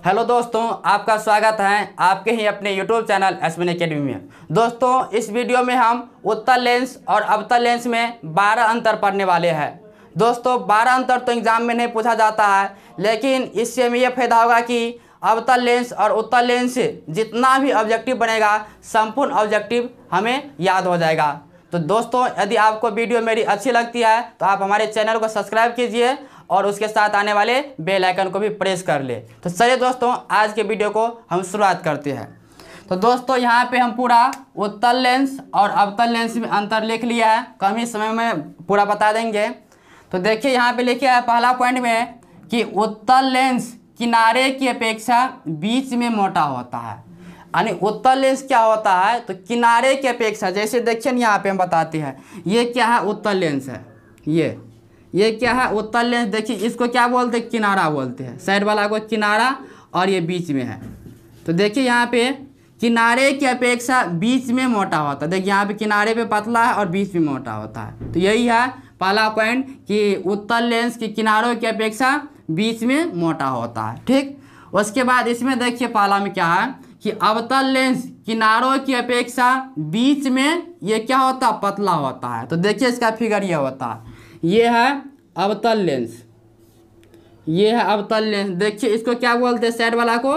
Hello दोस्तों, आपका स्वागत है आपके ही अपने यूट्यूब चैनल एसविन एकेडमी में। दोस्तों, इस वीडियो में हम उत्तल लेंस और अवतल लेंस में 12 अंतर पढ़ने वाले हैं। दोस्तों, 12 अंतर तो एग्जाम में नहीं पूछा जाता है, लेकिन इससे हमें यह फायदा होगा कि अवतल लेंस और उत्तल लेंस से जितना भी ऑब्जेक्टिव बनेगा संपूर्ण ऑब्जेक्टिव हमें याद हो जाएगा। तो दोस्तों, यदि आपको वीडियो मेरी अच्छी लगती है तो आप हमारे चैनल को सब्सक्राइब कीजिए और उसके साथ आने वाले बेल आइकन को भी प्रेस कर ले। तो चलिए दोस्तों, आज के वीडियो को हम शुरुआत करते हैं। तो दोस्तों, यहाँ पे हम पूरा उत्तल लेंस और अवतल लेंस में अंतर लिख लिया है, कम ही समय में पूरा बता देंगे। तो देखिए, यहाँ पे लिखा है पहला पॉइंट में कि उत्तल लेंस किनारे की अपेक्षा बीच में मोटा होता है। यानी उत्तल लेंस क्या होता है, तो किनारे की अपेक्षा, जैसे देखिए यहाँ पे हम बताते हैं, ये क्या है, उत्तल लेंस है। ये क्या है, उत्तल लेंस। देखिए, इसको क्या बोलते हैं, किनारा बोलते हैं। साइड वाला को किनारा और ये बीच में है। तो देखिए यहाँ पे किनारे की अपेक्षा बीच में मोटा होता है। देखिए यहाँ पे किनारे पे पतला है और बीच में मोटा होता है। तो यही है पहला पॉइंट कि उत्तल लेंस की किनारों की अपेक्षा बीच में मोटा होता है। ठीक, उसके बाद इसमें देखिए पहला में क्या है कि अवतल लेंस किनारों की अपेक्षा बीच में ये क्या होता है, पतला होता है। तो देखिए इसका फिगर ये होता है, ये है अवतल लेंस, ये है अवतल लेंस। देखिए इसको क्या बोलते हैं, साइड वाला को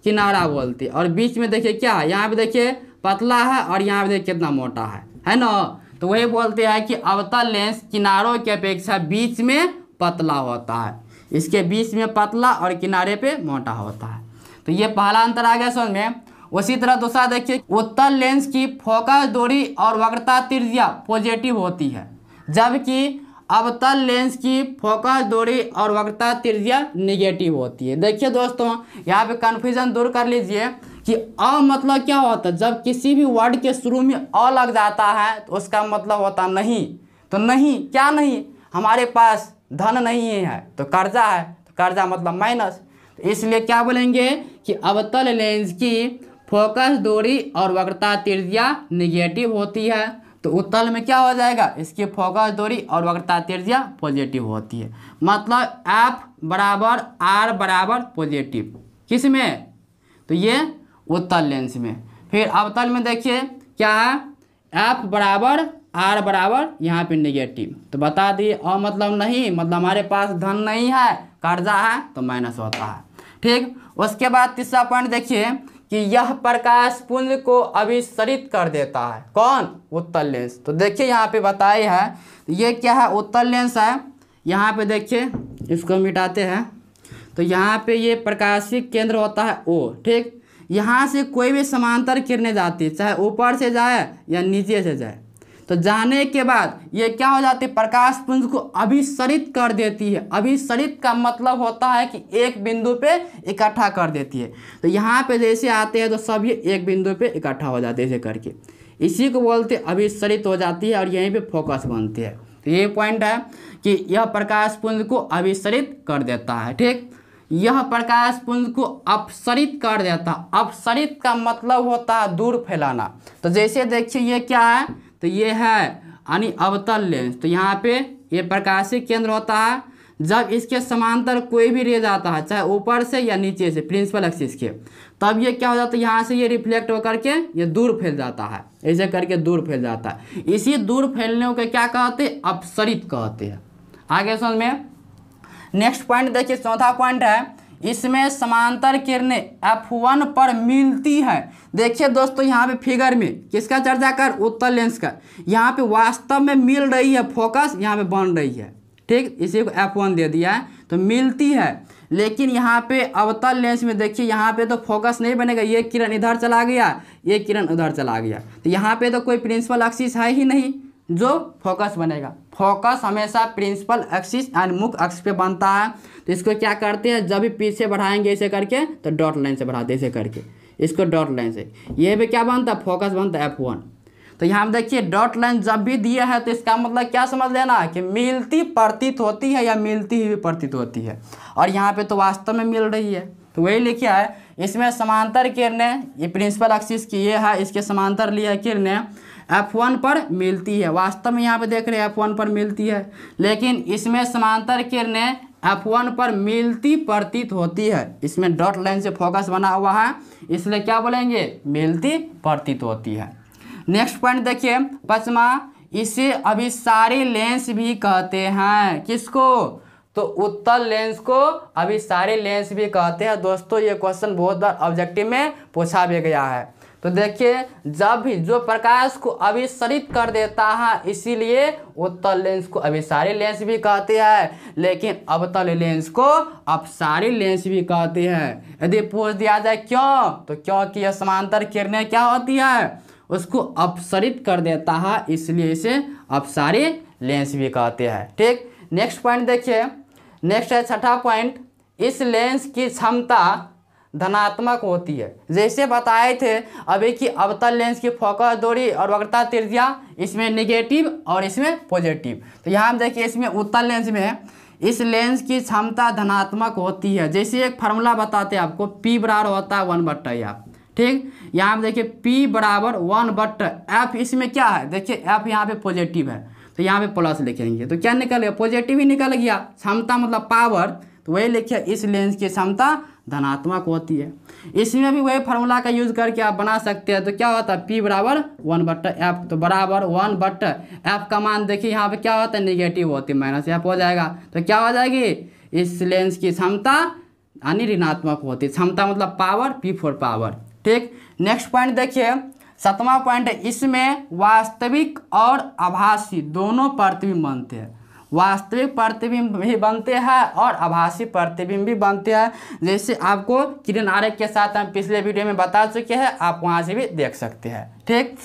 किनारा बोलते हैं। और बीच में देखिए क्या है, यहाँ पे देखिए पतला है और यहाँ पे देखिए कितना मोटा है ना। तो वही बोलते हैं कि अवतल लेंस किनारों की अपेक्षा बीच में पतला होता है। इसके बीच में पतला और किनारे पे मोटा होता है। तो ये पहला अंतर आ गया समझ में। उसी तरह दूसरा देखिए, उत्तल लेंस की फोकस दूरी और वक्रता त्रिज्या पॉजिटिव होती है, जबकि अवतल लेंस की फोकस दूरी और वक्रता त्रिज्या नेगेटिव होती है। देखिए दोस्तों, यहाँ पे कन्फ्यूजन दूर कर लीजिए कि अ मतलब क्या होता है। जब किसी भी वर्ड के शुरू में अ लग जाता है तो उसका मतलब होता नहीं। तो नहीं, क्या नहीं, हमारे पास धन नहीं है तो कर्जा है, तो कर्जा मतलब माइनस। तो इसलिए क्या बोलेंगे कि अवतल लेंस की फोकस दूरी और वक्रता त्रिज्या नेगेटिव होती है। तो उत्तल में क्या हो जाएगा, इसकी फोकस दूरी और वक्रता त्रिज्या पॉजिटिव होती है। मतलब F बराबर R बराबर पॉजिटिव, किस में, तो ये उत्तल लेंस में। फिर अवतल में देखिए क्या है, F बराबर R बराबर यहाँ पे नेगेटिव। तो बता दिए और मतलब नहीं, मतलब हमारे पास धन नहीं है, कर्जा है, तो माइनस होता है। ठीक, उसके बाद तीसरा पॉइंट देखिए कि यह प्रकाश पुंज को अभिसरित कर देता है। कौन, उत्तल लेंस। तो देखिए यहाँ पे बताए है, ये क्या है, उत्तल लेंस है। यहाँ पे देखिए, इसको मिटाते हैं। तो यहाँ पे ये प्रकाशीय केंद्र होता है O। ठीक, यहाँ से कोई भी समांतर किरणें जाती है, चाहे ऊपर से जाए या नीचे से जाए, तो जाने के बाद ये क्या हो जाती है, प्रकाश पुंज को अभिसरित कर देती है। अभिसरित का मतलब होता है कि एक बिंदु पे इकट्ठा कर देती है। तो यहाँ पे जैसे आते हैं तो सभी एक बिंदु पे इकट्ठा हो जाते हैं ऐसे करके, इसी को बोलते अभिसरित हो जाती है और यहीं पे फोकस बनती है। तो ये पॉइंट है कि यह प्रकाश पुंज को अभिसरित कर देता है। ठीक, यह प्रकाश पुंज को अपसरित कर देता है। अपसरित का मतलब होता है दूर फैलाना। तो जैसे देखिए ये क्या है, तो ये है यानी अवतल लेंस। तो यहाँ पे ये प्रकाशीय केंद्र होता है। जब इसके समांतर कोई भी रे जाता है, चाहे ऊपर से या नीचे से, प्रिंसिपल एक्सिस के, तब ये क्या हो जाता है, यहाँ से ये रिफ्लेक्ट होकर के ये दूर फैल जाता है, ऐसे करके दूर फैल जाता है। इसी दूर फैलने को क्या कहते हैं, अपसरित कहते हैं। आगे समझ में। नेक्स्ट पॉइंट देखिए, चौथा पॉइंट है, इसमें समांतर किरणें F1 पर मिलती है। देखिए दोस्तों, यहाँ पे फिगर में किसका चर्चा कर, उत्तल लेंस का। यहाँ पे वास्तव में मिल रही है, फोकस यहाँ पे बन रही है। ठीक, इसी को F1 दे दिया है, तो मिलती है। लेकिन यहाँ पे अवतल लेंस में देखिए, यहाँ पे तो फोकस नहीं बनेगा, ये किरण इधर चला गया, ये किरण उधर चला गया, तो यहाँ पे तो कोई प्रिंसिपल एक्सिस है ही नहीं जो फोकस बनेगा। फोकस हमेशा प्रिंसिपल एक्सिस एंड मुख्य अक्ष पे बनता है। तो इसको क्या करते हैं, जब भी पीछे बढ़ाएंगे ऐसे करके, तो डॉट लाइन से बढ़ाते ऐसे करके, इसको डॉट लाइन से, ये भी क्या बनता है, फोकस बनता है F1। तो यहाँ देखिए डॉट लाइन जब भी दिया है तो इसका मतलब क्या समझ लेना कि मिलती प्रतीत होती है या मिलती हुई प्रतीत होती है। और यहाँ पे तो वास्तव में मिल रही है। तो वही लिखा है, इसमें समांतर किरणें, ये प्रिंसिपल एक्सिस की ये है, इसके समांतर लिया किरणें F1 पर मिलती है। वास्तव में यहाँ पे देख रहे हैं F1 पर मिलती है, लेकिन इसमें समांतर किरणें F1 पर मिलती प्रतीत होती है। इसमें डॉट लाइन से फोकस बना हुआ है, इसलिए क्या बोलेंगे, मिलती प्रतीत होती है। नेक्स्ट पॉइंट देखिए 5वां, इसे अभिसारी लेंस भी कहते हैं। किसको, तो उत्तल लेंस को अभिसारी लेंस भी कहते हैं। दोस्तों ये क्वेश्चन बहुत बार ऑब्जेक्टिव में पूछा भी गया है। तो देखिए जब भी जो प्रकाश को अभिसरित कर देता है इसीलिए उत्तल लेंस को अभिसारी लेंस भी कहते हैं, लेकिन अवतल लेंस को अपसारी लेंस भी कहते हैं। यदि पूछ दिया जाए क्यों, तो क्योंकि यह समांतर किरणें क्या होती है, उसको अपसरित कर देता है, इसलिए इसे अपसारी लेंस भी कहते हैं। ठीक, नेक्स्ट पॉइंट देखिए, नेक्स्ट है 6ठा पॉइंट, इस लेंस की क्षमता धनात्मक होती है। जैसे बताए थे अभी कि अवतल लेंस की फोकस दूरी और वक्रता त्रिज्या इसमें नेगेटिव और इसमें पॉजिटिव। तो यहाँ हम देखिए इसमें उत्तल लेंस में इस लेंस की क्षमता धनात्मक होती है। जैसे एक फार्मूला बताते हैं आपको, P बराबर होता है 1/f। ठीक, यहाँ हम देखिए P बराबर 1/f। इसमें क्या है, देखिए f यहाँ पे पॉजिटिव है तो यहाँ पे प्लस लिखेंगे तो क्या निकल गया, पॉजिटिव ही निकल गया। क्षमता मतलब पावर, तो वही लिखिए इस लेंस की क्षमता धनात्मक होती है। इसमें भी वही फार्मूला का यूज करके आप बना सकते हैं। तो क्या होता है, P बराबर 1/f, तो बराबर 1/f का मान देखिए यहाँ पे क्या होता है, नेगेटिव होती है, -f हो जाएगा। तो क्या हो जाएगी, इस लेंस की क्षमता यानी ऋणात्मक होती है। क्षमता मतलब पावर, P फॉर पावर। ठीक, नेक्स्ट पॉइंट देखिए 7वां पॉइंट है, इसमें वास्तविक और आभासी दोनों प्रतिबिंब बनते हैं। वास्तविक प्रतिबिंब भी बनते हैं और आभासी प्रतिबिंब भी बनते हैं। जैसे आपको किरण आरेख के साथ हम पिछले वीडियो में बता चुके हैं, आप वहां से भी देख सकते हैं। ठीक,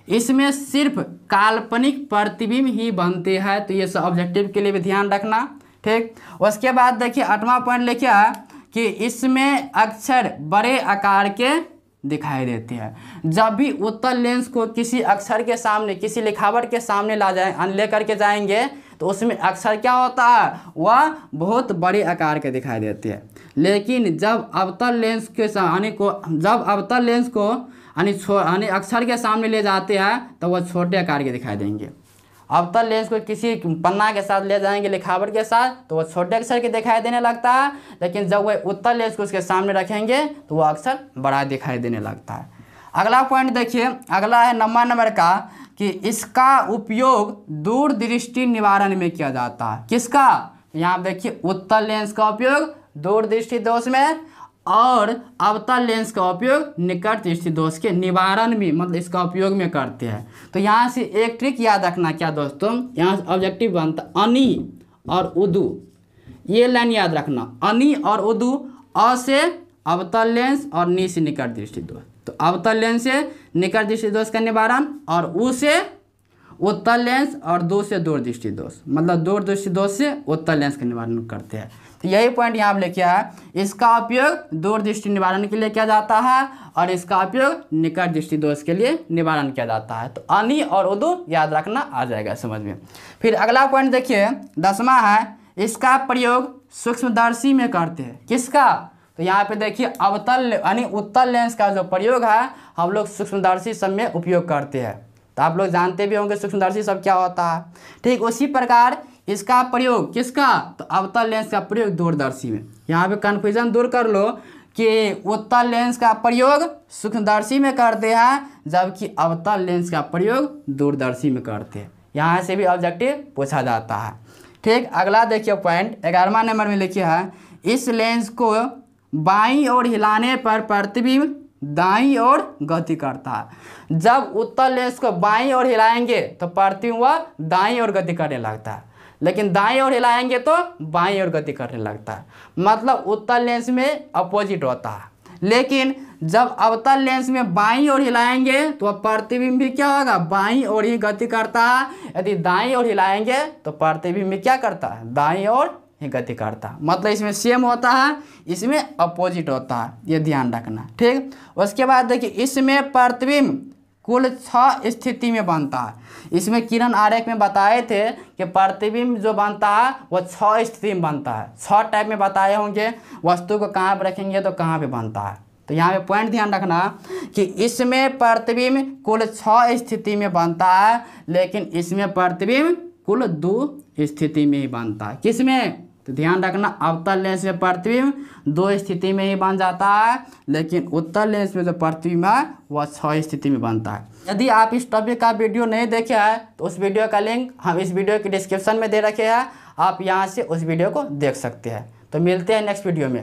इसमें सिर्फ काल्पनिक प्रतिबिंब ही बनते हैं, तो ये सब ऑब्जेक्टिव के लिए भी ध्यान रखना। ठीक, उसके बाद देखिए 8वां पॉइंट लिखिए कि इसमें अक्षर बड़े आकार के दिखाई देती है। जब भी उत्तल लेंस को किसी अक्षर के सामने, किसी लिखावट के सामने लेकर के जाएंगे तो उसमें अक्षर क्या होता है, वह बहुत बड़े आकार के दिखाई देते हैं। लेकिन जब अवतल लेंस के यानी अक्षर के सामने ले जाते हैं तो वह छोटे आकार के दिखाई देंगे। अवतल लेंस को किसी पन्ना के साथ ले जाएंगे लिखावट के साथ तो वह छोटे अक्षर के दिखाई देने लगता है, लेकिन जब वह उत्तल लेंस को उसके सामने रखेंगे तो वह अक्षर बड़ा दिखाई देने लगता है। अगला पॉइंट देखिए, अगला है 9वां नंबर का, कि इसका उपयोग दूरदृष्टि निवारण में किया जाता है। किसका, यहाँ देखिए उत्तल लेंस का उपयोग दूरदृष्टि दोष में और अवतल लेंस का उपयोग निकट दृष्टि दोष के निवारण में, मतलब इसका उपयोग में करते हैं। तो यहाँ से एक ट्रिक याद रखना, क्या दोस्तों, यहाँ से ऑब्जेक्टिव बनता अनि और उदू, ये लाइन याद रखना, अनि और उदू, अ से अवतल लेंस और नी से निकट दृष्टि दोष। तो अवतल लेंस से निकट दृष्टि दोष का निवारण और उ से उत्तल लेंस और दू से दूरदृष्टि दोष, मतलब दूरदृष्टि दोष से उत्तल लेंस का निवारण करते हैं। तो यही पॉइंट यहाँ पर लिखा है, इसका उपयोग दूरदृष्टि निवारण के लिए किया जाता है और इसका उपयोग निकट दृष्टि दोष के लिए निवारण किया जाता है। तो अनि और उदू याद रखना, आ जाएगा समझ में। फिर अगला पॉइंट देखिए 10वां है, इसका प्रयोग सूक्ष्मदर्शी में करते हैं। किसका, तो यहाँ पे देखिए अवतल यानी उत्तल लेंस का जो प्रयोग है हम लोग सूक्ष्मदर्शी सब में उपयोग करते हैं। तो आप लोग जानते भी होंगे सूक्ष्मदर्शी सब क्या होता है। ठीक, उसी प्रकार इसका प्रयोग किसका, तो अवतल लेंस का प्रयोग दूरदर्शी में। यहाँ पे कन्फ्यूजन दूर कर लो कि उत्तल लेंस का प्रयोग सूक्ष्मदर्शी में करते हैं जबकि अवतल लेंस का प्रयोग दूरदर्शी में करते हैं। यहाँ से भी ऑब्जेक्टिव पूछा जाता है। ठीक, अगला देखिए पॉइंट 11वां नंबर में लिखिए है, इस लेंस को बाईं ओर हिलाने पर प्रतिबिंब दाईं ओर गति करता है। जब उत्तल लेंस को बाईं ओर हिलाएंगे तो प्रतिबिंब वह दाईं ओर गति करने लगता है, लेकिन दाईं ओर हिलाएंगे तो बाईं ओर गति करने लगता है। मतलब उत्तल लेंस में अपोजिट होता है, लेकिन जब अवतल लेंस में बाईं ओर हिलाएंगे तो प्रतिबिंब भी क्या होगा, बाईं ओर ही गति करता है। यदि दाईं ओर हिलाएंगे तो प्रतिबिंब भी क्या करता है, दाईं ओर ही गति करता है। मतलब इसमें सेम होता है, इसमें अपोजिट होता है, ये ध्यान रखना। ठीक, उसके बाद देखिए इसमें प्रतिबिंब कुल 6 स्थिति में बनता है। इसमें किरण आरेख में बताए थे कि प्रतिबिंब जो बनता है वो 6 स्थिति में बनता है। 6 टाइप में बताए होंगे, वस्तु को कहाँ पर रखेंगे तो कहाँ पे बनता है। तो यहाँ पे पॉइंट ध्यान रखना कि इसमें प्रतिबिंब कुल 6 स्थिति में बनता है, लेकिन इसमें प्रतिबिंब कुल 2 स्थिति में ही बनता है। किसमें, तो ध्यान रखना, अवतल लेंस में प्रतिबिंब 2 स्थिति में ही बन जाता है, लेकिन उत्तल लेंस में जो प्रतिबिंब है वह 6 स्थिति में बनता है। यदि आप इस टॉपिक का वीडियो नहीं देखे हैं तो उस वीडियो का लिंक हम इस वीडियो के डिस्क्रिप्शन में दे रखे हैं, आप यहाँ से उस वीडियो को देख सकते हैं। तो मिलते हैं नेक्स्ट वीडियो में।